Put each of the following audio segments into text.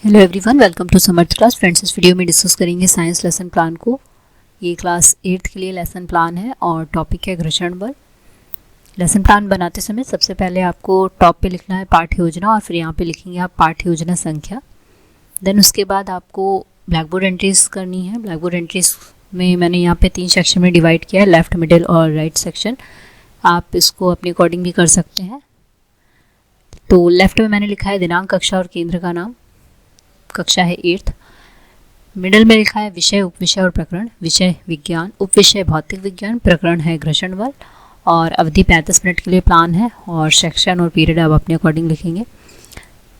Hello everyone, welcome to Samarth class. Friends, इस video में discuss करेंगे साइंस लेसन प्लान को। ये क्लास 8th के लिए लेसन प्लान है और टॉपिक है घर्षण बल। लेसन प्लान बनाते समय सबसे पहले आपको टॉप पे लिखना है पाठ्य योजना और फिर यहाँ पे लिखेंगे आप पाठ्य योजना संख्या। देन उसके बाद आपको ब्लैक बोर्ड एंट्रीज करनी है। ब्लैक बोर्ड एंट्रीज में मैंने यहाँ पे 3 सेक्शन में डिवाइड किया है, लेफ्ट, मिडिल और राइट सेक्शन। आप इसको अपने अकॉर्डिंग भी कर सकते हैं। तो लेफ्ट में मैंने लिखा है दिनांक, कक्षा और केंद्र का नाम। कक्षा है 8th। मिडल में लिखा है विषय, उपविषय और प्रकरण। विषय विज्ञान, उपविषय भौतिक विज्ञान, प्रकरण है घर्षण बल और अवधि 35 मिनट के लिए प्लान है और सेक्शन और पीरियड आप अपने अकॉर्डिंग लिखेंगे।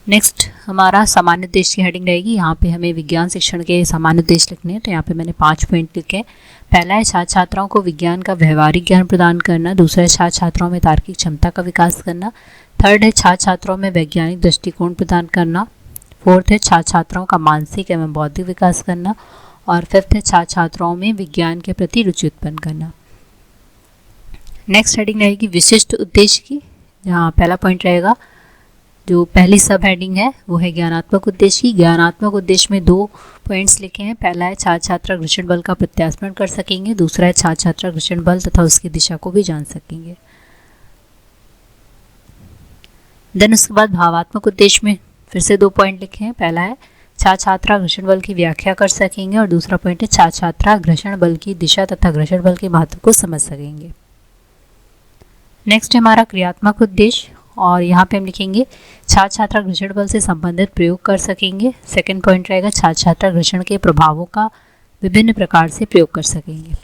नेक्स्ट हमारा सामान्य उद्देश्य की हेडिंग रहेगी। यहाँ पे हमें विज्ञान शिक्षण के सामान्य उद्देश्य लिखने हैं, तो यहाँ पे मैंने 5 पॉइंट लिखे हैं। पहला है छात्र छात्राओं को विज्ञान का व्यवहारिक ज्ञान प्रदान करना। दूसरा है छात्र छात्राओं में तार्किक क्षमता का विकास करना। थर्ड है छात्र छात्राओं में वैज्ञानिक दृष्टिकोण प्रदान करना। फोर्थ है छात्र छात्राओं का मानसिक एवं बौद्धिक विकास करना और फिफ्थ है छात्र छात्राओं में विज्ञान के प्रति रुचि उत्पन्न करना। नेक्स्ट हेडिंग रहेगी विशिष्ट उद्देश्य की, जहाँ पहला पॉइंट रहेगा, जो पहली सब हेडिंग है वो है ज्ञानात्मक उद्देश्य की। ज्ञानात्मक उद्देश्य में 2 पॉइंट्स लिखे हैं। पहला है छात्र छात्रा घर्षण बल का प्रत्यास्पण कर सकेंगे। दूसरा है छात्र छात्रा घर्षण बल तथा उसकी दिशा को भी जान सकेंगे। देन उसके बाद भावात्मक उद्देश्य में फिर से 2 पॉइंट लिखे हैं। पहला है छात्र छात्रा घर्षण बल की व्याख्या कर सकेंगे और दूसरा पॉइंट है छात्र छात्रा घर्षण बल की दिशा तथा घर्षण बल के महत्व को समझ सकेंगे। नेक्स्ट है हमारा क्रियात्मक उद्देश्य और यहाँ पे हम लिखेंगे छात्र छात्रा घर्षण बल से संबंधित प्रयोग कर सकेंगे। सेकंड पॉइंट रहेगा छात्र छात्रा घर्षण के प्रभावों का विभिन्न प्रकार से प्रयोग कर सकेंगे।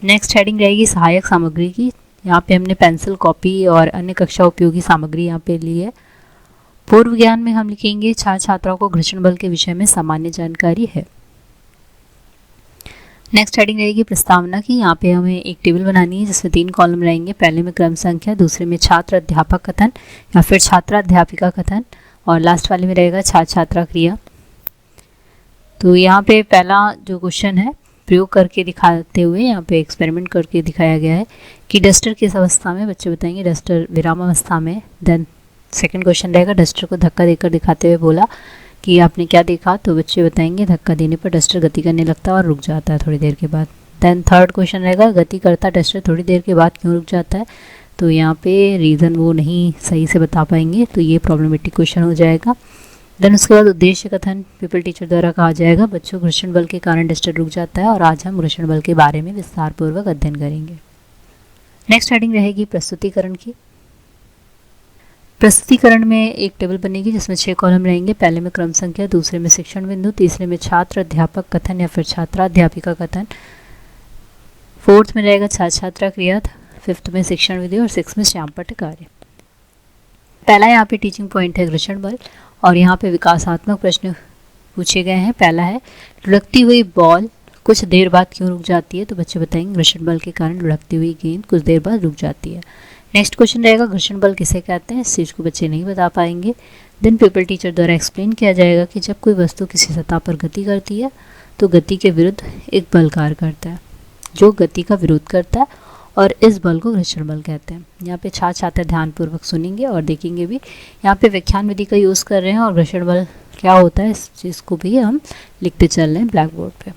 नेक्स्ट हेडिंग रहेगी सहायक सामग्री की। यहाँ पे हमने पेंसिल, कॉपी और अन्य कक्षा उपयोगी सामग्री यहाँ पे ली है। पूर्व ज्ञान में हम लिखेंगे छात्र छात्राओं को घर्षण बल के विषय में सामान्य जानकारी है। नेक्स्ट हेडिंग रहेगी प्रस्तावना की। यहाँ पे हमें एक टेबल बनानी है जिसमें 3 कॉलम रहेंगे। पहले में क्रम संख्या, दूसरे में छात्र अध्यापक कथन या फिर छात्रा अध्यापिका कथन और लास्ट वाले में रहेगा छात्र छात्रा क्रिया। तो यहाँ पे पहला जो क्वेश्चन है प्रयोग करके दिखाते हुए यहाँ पे एक्सपेरिमेंट करके दिखाया गया है कि डस्टर किस अवस्था में, बच्चे बताएंगे डस्टर विराम अवस्था में। देन सेकंड क्वेश्चन रहेगा डस्टर को धक्का देकर दिखाते हुए बोला कि आपने क्या देखा, तो बच्चे बताएंगे धक्का देने पर डस्टर गति करने लगता है और रुक जाता है थोड़ी देर के बाद। देन थर्ड क्वेश्चन रहेगा गति करता डस्टर थोड़ी देर के बाद क्यों रुक जाता है, तो यहाँ पे रीज़न वो नहीं सही से बता पाएंगे, तो ये प्रॉब्लमेटिक क्वेश्चन हो जाएगा। देन उसके बाद उद्देश्य कथन पीपल टीचर द्वारा कहा जाएगा बच्चों घर्षण बल के कारण डस्टर रुक जाता है और आज हम घर्षण बल के बारे में विस्तार पूर्वक अध्ययन करेंगे। नेक्स्ट हेडिंग रहेगी प्रस्तुतिकरण की। प्रस्तुतिकरण में एक टेबल बनेगी जिसमें 6 कॉलम रहेंगे। पहले में क्रम संख्या, दूसरे में शिक्षण बिंदु, तीसरे में छात्र अध्यापक कथन या फिर छात्रा अध्यापिका कथन, फोर्थ में रहेगा छात्र छात्रा क्रिया, फिफ्थ में शिक्षण विधि और 6th में श्याम पट्ट कार्य। पहला यहाँ पे टीचिंग पॉइंट है घर्षण बल और यहाँ पे विकासात्मक प्रश्न पूछे गए हैं। पहला है लुढ़कती हुई बॉल कुछ देर बाद क्यों रुक जाती है, तो बच्चे बताएंगे घर्षण बल के कारण लुढ़कती हुई गेंद कुछ देर बाद रुक जाती है। नेक्स्ट क्वेश्चन रहेगा घर्षण बल किसे कहते हैं, इस चीज़ को बच्चे नहीं बता पाएंगे। देन पीपल टीचर द्वारा एक्सप्लेन किया जाएगा कि जब कोई वस्तु किसी सतह पर गति करती है तो गति के विरुद्ध एक बल कार्य करता है जो गति का विरोध करता है और इस बल को घर्षण बल कहते हैं। यहाँ पे छात्र छात्रा ध्यानपूर्वक सुनेंगे और देखेंगे भी। यहाँ पे व्याख्यान विधि का यूज़ कर रहे हैं और घर्षण बल क्या होता है इस चीज़ को भी हम लिखते चल रहे हैं ब्लैक बोर्ड पे।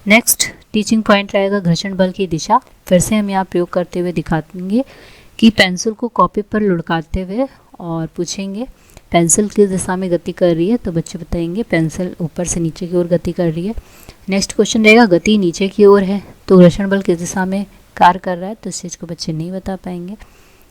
नेक्स्ट टीचिंग पॉइंट रहेगा घर्षण बल की दिशा। फिर से हम यहाँ प्रयोग करते हुए दिखाएंगे कि पेंसिल को कॉपी पर लुढ़काते हुए और पूछेंगे पेंसिल किस दिशा में गति कर रही है, तो बच्चे बताएंगे पेंसिल ऊपर से नीचे की ओर गति कर रही है। नेक्स्ट क्वेश्चन रहेगा गति नीचे की ओर है तो घर्षण बल किस दिशा में कार्य कर रहा है, तो इस चीज़ को बच्चे नहीं बता पाएंगे।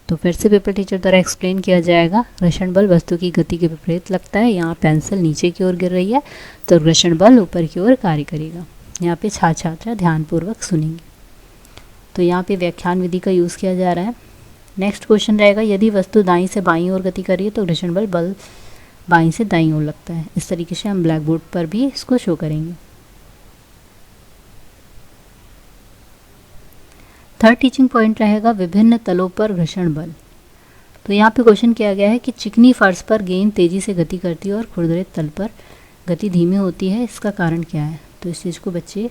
तो फिर से पेपर टीचर द्वारा एक्सप्लेन किया जाएगा घर्षण बल वस्तु की गति के विपरीत लगता है। यहाँ पेंसिल नीचे की ओर गिर रही है तो घर्षण बल ऊपर की ओर कार्य करेगा। यहाँ पे छात्र छात्रा ध्यानपूर्वक सुनेंगे। तो यहाँ पे व्याख्यान विधि का यूज़ किया जा रहा है। नेक्स्ट क्वेश्चन रहेगा यदि वस्तु दाईं से बाईं ओर गति कर रही है तो घर्षण बल बाईं से दाईं ओर लगता है। इस तरीके से हम ब्लैक बोर्ड पर भी इसको शो करेंगे। थर्ड टीचिंग पॉइंट रहेगा विभिन्न तलों पर घर्षण बल। तो यहाँ पे क्वेश्चन किया गया है कि चिकनी फर्श पर गेंद तेजी से गति करती है और खुरदरे तल पर गति धीमी होती है, इसका कारण क्या है, तो इस चीज़ को बच्चे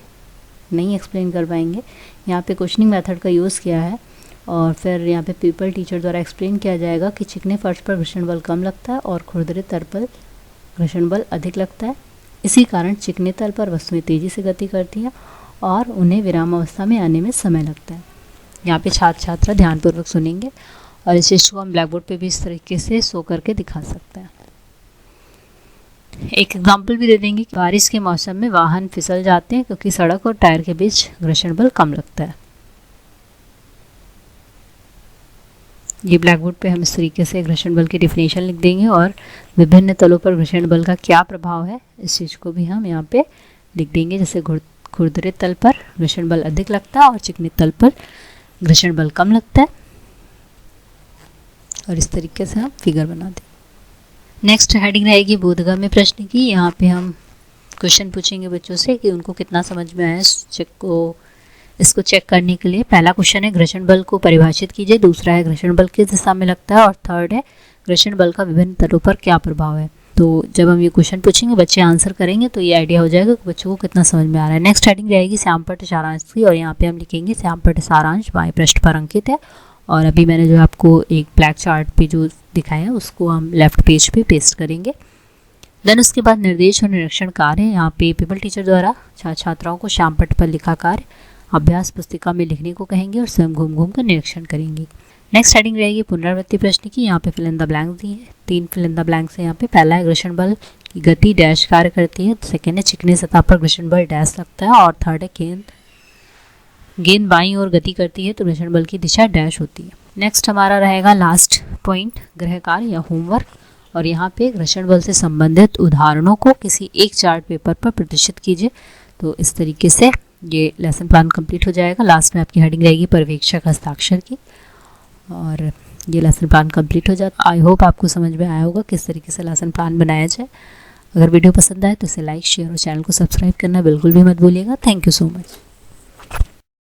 नहीं एक्सप्लेन कर पाएंगे। यहाँ पे क्वेश्चनिंग मेथड का यूज़ किया है और फिर यहाँ पे पीपल टीचर द्वारा एक्सप्लेन किया जाएगा कि चिकने फर्श पर घर्षण बल कम लगता है और खुरदरे तल पर घर्षण बल अधिक लगता है। इसी कारण चिकने तल पर वस्तुएं तेज़ी से गति करती हैं और उन्हें विराम अवस्था में आने में समय लगता है। यहाँ पे छात्र छात्रा ध्यानपूर्वक सुनेंगे और इस चीज़ को हम ब्लैक बोर्ड पर भी इस तरीके से शो करके दिखा सकते हैं। एक एग्जाम्पल भी दे देंगे कि बारिश के मौसम में वाहन फिसल जाते हैं क्योंकि सड़क और टायर के बीच घर्षण बल कम लगता है। ये ब्लैक बोर्ड पे हम इस तरीके से घर्षण बल की डिफिनेशन लिख देंगे और विभिन्न तलों पर घर्षण बल का क्या प्रभाव है इस चीज़ को भी हम यहाँ पे लिख देंगे। जैसे खुरदरे तल पर घर्षण बल अधिक लगता है और चिकने तल पर घर्षण बल कम लगता है, और इस तरीके से हम फिगर बना दें। नेक्स्ट हेडिंग रहेगी बोधगम्य प्रश्न की। यहाँ पे हम क्वेश्चन पूछेंगे बच्चों से कि उनको कितना समझ में आया इसको चेक करने के लिए। पहला क्वेश्चन है घर्षण बल को परिभाषित कीजिए, दूसरा है घर्षण बल किस दिशा में लगता है, और थर्ड है घर्षण बल का विभिन्न तलों पर क्या प्रभाव है। तो जब हम ये क्वेश्चन पूछेंगे बच्चे आंसर करेंगे तो ये आइडिया हो जाएगा कि बच्चों को कितना समझ में आ रहा है। नेक्स्ट हेडिंग रहेगी श्यामपट्ट सारांश की, और यहाँ पे हम लिखेंगे श्यामपट्ट सारांश बाएं पृष्ठ पर अंकित है, और अभी मैंने जो आपको एक ब्लैक चार्ट पे जो दिखाया है उसको हम लेफ्ट पेज पे पेस्ट करेंगे। देन उसके बाद निर्देश और निरीक्षण कार्य, यहाँ पे पीपल टीचर द्वारा छात्राओं को श्यामपट्ट पर लिखा कार्य अभ्यास पुस्तिका में लिखने को कहेंगे और स्वयं घूम घूम कर निरीक्षण करेंगे। नेक्स्ट हेडिंग रहेगी पुनरावृत्ति प्रश्न की। यहाँ पे फिल इन द ब्लैंक्स दी है, 3 फिल इन द ब्लैंक्स है यहाँ पे। पहला है घर्षण बल की गति डैश कार्य करती है, सेकेंड है चिकनी सतह पर घर्षण बल डैश लगता है, और थर्ड है गेंद बाईं ओर गति करती है तो घर्षण बल की दिशा डैश होती है। नेक्स्ट हमारा रहेगा लास्ट पॉइंट गृह कार्य या होमवर्क, और यहाँ पे घर्षण बल से संबंधित उदाहरणों को किसी एक चार्ट पेपर पर प्रदर्शित कीजिए। तो इस तरीके से ये लेसन प्लान कंप्लीट हो जाएगा। लास्ट में आपकी हेडिंग रहेगी पर्यवेक्षक हस्ताक्षर की, और ये लेसन प्लान कंप्लीट हो जाता। आई होप आपको समझ में आया होगा किस तरीके से लेसन प्लान बनाया जाए। अगर वीडियो पसंद आए तो इसे लाइक शेयर और चैनल को सब्सक्राइब करना बिल्कुल भी मत भूलिएगा। Thank you so much.